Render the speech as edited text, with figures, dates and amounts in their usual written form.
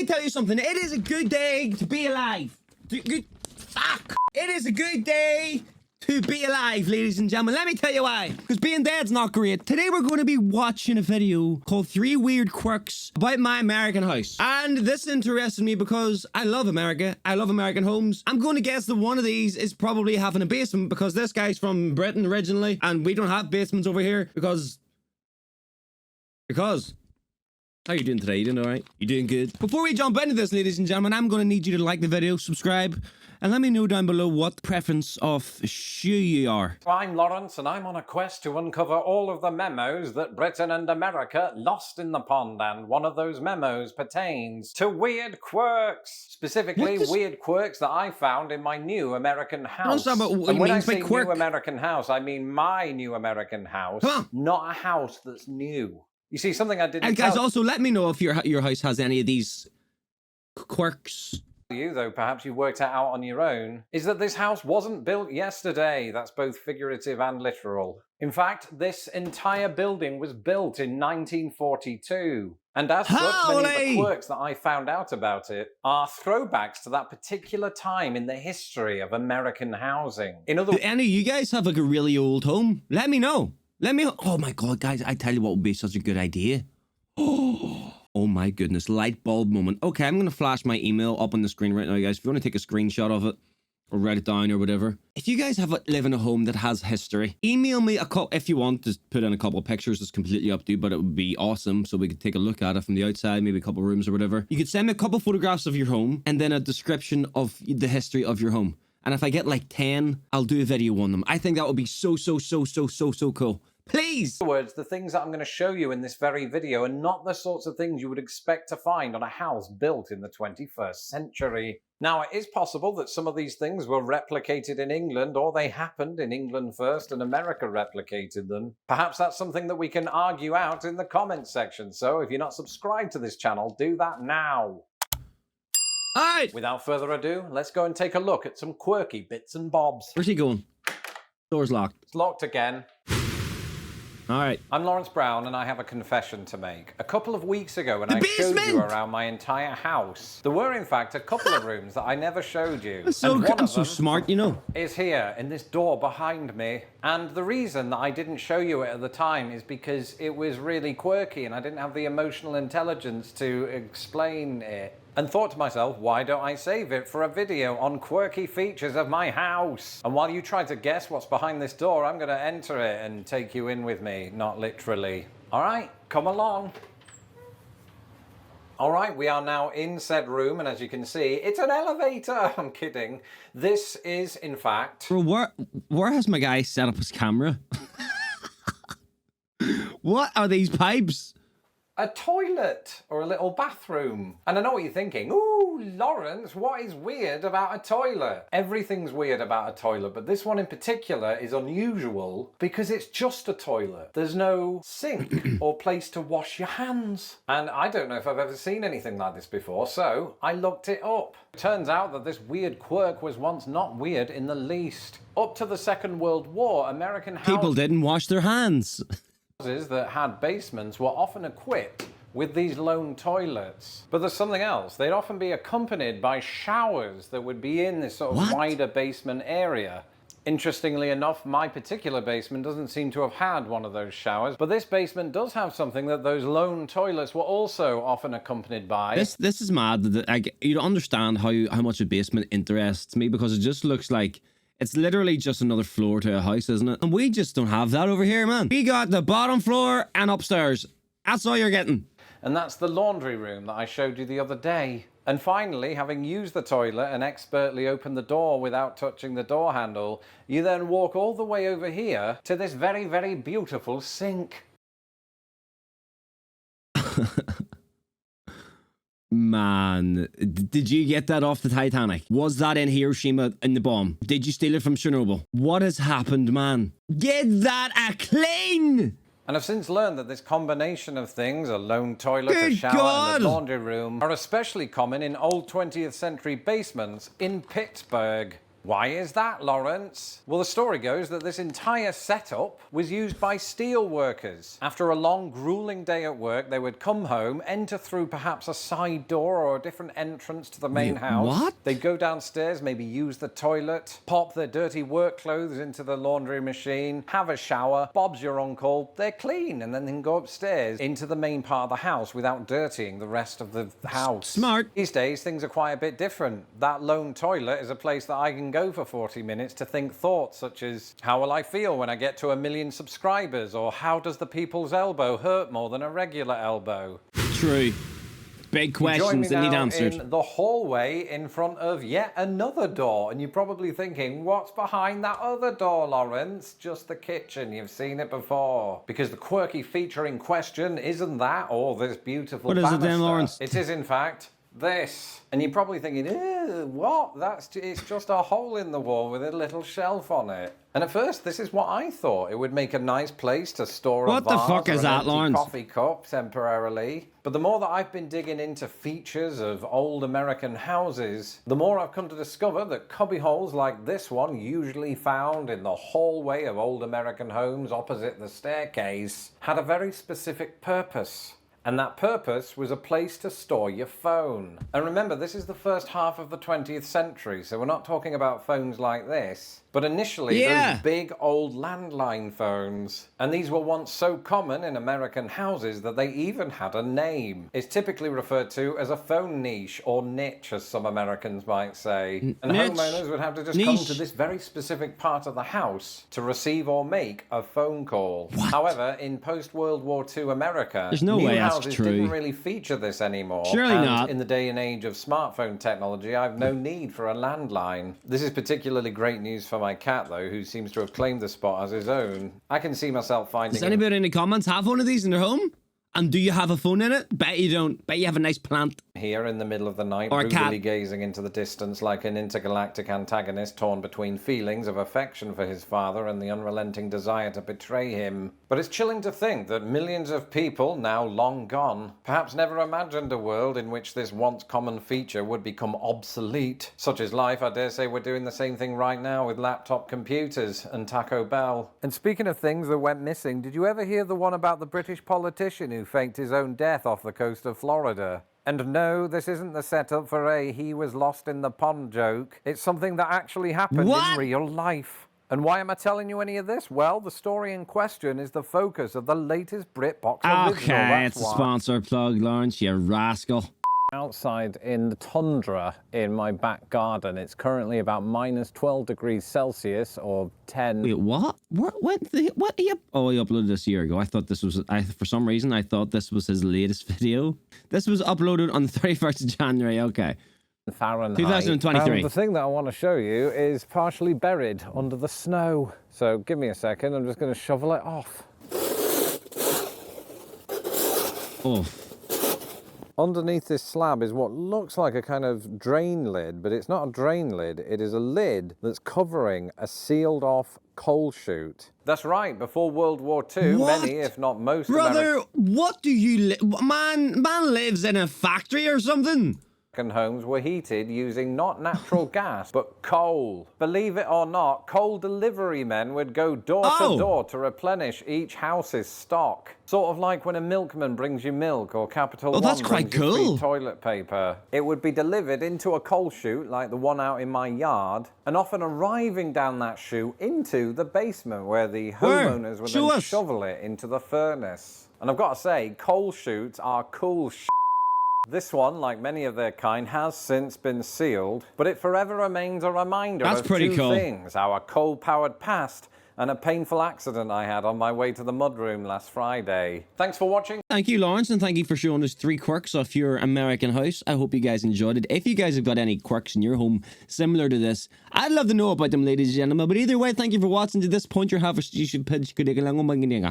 me tell you something. It is a good day to be alive. Fuck. It is a good day to be alive, ladies and gentlemen. Let me tell you why. Because being dead's not great. Today we're going to be watching a video called 3 Weird Quirks about my American house. And this interested me because I love America. I love American homes. I'm going to guess that one of these is probably having a basement because this guy's from Britain originally and we don't have basements over here because... How you doing today? You doing all right? You doing good? Before we jump into this, ladies and gentlemen, I'm going to need you to like the video, subscribe, and let me know down below what preference of shoe you are. I'm Lawrence, and I'm on a quest to uncover all of the memos that Britain and America lost in the pond, and one of those memos pertains to weird quirks. Specifically, weird quirks that I found in my new American house. And when I say new American house, I mean my new American house, not a house that's new. You see, something I didn't And guys, also let me know if your house has any of these quirks. You, though perhaps you worked it out on your own, is that this house wasn't built yesterday. That's both figurative and literal. In fact, this entire building was built in 1942. And as such, many of the quirks that I found out about it are throwbacks to that particular time in the history of American housing. In other words, do any of you guys have like a really old home? Let me know. Oh my God, guys, I tell you what would be such a good idea. Oh my goodness, light bulb moment. Okay, I'm going to flash my email up on the screen right now, guys. If you want to take a screenshot of it or write it down or whatever. If you guys live in a home that has history, email me if you want to put in a couple of pictures. It's completely up to you, but it would be awesome so we could take a look at it from the outside, maybe a couple of rooms or whatever. You could send me a couple of photographs of your home and then a description of the history of your home. And if I get like 10, I'll do a video on them. I think that would be so cool. Please! In other words, the things that I'm going to show you in this very video are not the sorts of things you would expect to find on a house built in the 21st century. Now, it is possible that some of these things were replicated in England, or they happened in England first and America replicated them. Perhaps that's something that we can argue out in the comments section. So if you're not subscribed to this channel, do that now. Alright! Without further ado, let's go and take a look at some quirky bits and bobs. Where's he going? Door's locked. It's locked again. All right. I'm Lawrence Brown, and I have a confession to make. A couple of weeks ago, when I showed you around my entire house, there were, in fact, a couple of rooms that I never showed you. I'm so smart, you know. Is here, in this door behind me. And the reason that I didn't show you it at the time is because it was really quirky, and I didn't have the emotional intelligence to explain it. And thought to myself, why don't I save it for a video on quirky features of my house? And while you try to guess what's behind this door, I'm going to enter it and take you in with me, not literally. All right, come along. All right, we are now in said room, and as you can see, it's an elevator. I'm kidding. This is, in fact... Bro, where has my guy set up his camera? What are these pipes? A toilet or a little bathroom. And I know what you're thinking. Ooh, Lawrence, what is weird about a toilet? Everything's weird about a toilet, but this one in particular is unusual because it's just a toilet. There's no sink or place to wash your hands. And I don't know if I've ever seen anything like this before, so I looked it up. Turns out that this weird quirk was once not weird in the least. Up to the Second World War, American people didn't wash their hands. Houses that had basements were often equipped with these lone toilets. But there's something else. They'd often be accompanied by showers that would be in this sort of wider basement area. Interestingly enough, my particular basement doesn't seem to have had one of those showers, but this basement does have something that those lone toilets were also often accompanied by. This is mad. You don't understand how much a basement interests me because it just looks like it's literally just another floor to a house, isn't it? And we just don't have that over here, man. We got the bottom floor and upstairs. That's all you're getting. And that's the laundry room that I showed you the other day. And finally, having used the toilet and expertly opened the door without touching the door handle, you then walk all the way over here to this very, very beautiful sink. Man, did you get that off the Titanic? Was that in Hiroshima in the bomb? Did you steal it from Chernobyl? What has happened, man? Get that a clean! And I've since learned that this combination of things, a lone toilet, a shower, and a laundry room, are especially common in old 20th century basements in Pittsburgh. Why is that, Lawrence? Well, the story goes that this entire setup was used by steel workers. After a long, grueling day at work, they would come home, enter through perhaps a side door or a different entrance to the main house. What? They'd go downstairs, maybe use the toilet, pop their dirty work clothes into the laundry machine, have a shower, Bob's your uncle, they're clean, and then they can go upstairs into the main part of the house without dirtying the rest of the house. Smart. These days, things are quite a bit different. That lone toilet is a place that I can go for 40 minutes to think thoughts such as, how will I feel when I get to 1 million subscribers? Or how does the people's elbow hurt more than a regular elbow? True. Big questions that need answered. In the hallway in front of yet another door, and you're probably thinking, what's behind that other door, Lawrence? Just the kitchen, you've seen it before. Because the quirky feature in question isn't that or this beautiful What is it then, banister. Lawrence? It is in fact this. And you're probably thinking, ew, what? It's just a hole in the wall with a little shelf on it. And at first, this is what I thought. It would make a nice place to store a vase What the fuck or is an that, empty Lawrence? coffee cup temporarily. But the more that I've been digging into features of old American houses, the more I've come to discover that cubby holes like this one, usually found in the hallway of old American homes opposite the staircase, had a very specific purpose. And that purpose was a place to store your phone. And remember, this is the first half of the 20th century, so we're not talking about phones like this. But initially, those big old landline phones. And these were once so common in American houses that they even had a name. It's typically referred to as a phone niche, or niche, as some Americans might say. And Niche. homeowners would have to just come to this very specific part of the house to receive or make a phone call. What? However, in post-World War II America, There's no new way that's houses true. didn't really feature this anymore. Surely And not. in the day and age of smartphone technology, I've no need for a landline. This is particularly great news for my cat, though, who seems to have claimed the spot as his own. I can see myself finding Does anybody in the comments have one of these in their home? And do you have a phone in it? Bet you don't. Bet you have a nice plant. here in the middle of the night, Or a cat. moodily gazing into the distance like an intergalactic antagonist torn between feelings of affection for his father and the unrelenting desire to betray him. But it's chilling to think that millions of people, now long gone, perhaps never imagined a world in which this once common feature would become obsolete. Such is life. I dare say we're doing the same thing right now with laptop computers and Taco Bell. And speaking of things that went missing, did you ever hear the one about the British politician who faked his own death off the coast of Florida? And no, this isn't the setup for a he was lost in the pond joke. It's something that actually happened in real life. And why am I telling you any of this? Well, the story in question is the focus of the latest Britbox original. Okay, it's a sponsor plug, Lawrence, you rascal. Outside in the tundra in my back garden, it's currently about minus 12 degrees Celsius or 10. Wait, what? What are you? Oh, he uploaded this a year ago. I thought this was, for some reason, I thought this was his latest video. This was uploaded on the 31st of January, okay. Fahrenheit. 2023. And the thing that I want to show you is partially buried under the snow. So give me a second, I'm just going to shovel it off. Oh. Underneath this slab is what looks like a kind of drain lid, but it's not a drain lid. It is a lid that's covering a sealed off coal chute. That's right, before World War II, What? many, if not most Brother, what do you... Man lives in a factory or something? American homes were heated using not natural gas, but coal. Believe it or not, coal delivery men would go door to door to replenish each house's stock. Sort of like when a milkman brings you milk or Capital One that's quite brings you free cool. toilet paper. It would be delivered into a coal chute like the one out in my yard, and often arriving down that chute into the basement where the homeowners would then shovel it into the furnace. And I've got to say, coal chutes are cool This one, like many of their kind, has since been sealed, but it forever remains a reminder of two things: our coal-powered past and a painful accident I had on my way to the mudroom last Friday. Thanks for watching. Thank you, Lawrence, and thank you for showing us 3 quirks off your American house. I hope you guys enjoyed it. If you guys have got any quirks in your home similar to this, I'd love to know about them, ladies and gentlemen. But either way, thank you for watching to this point. You should pitch.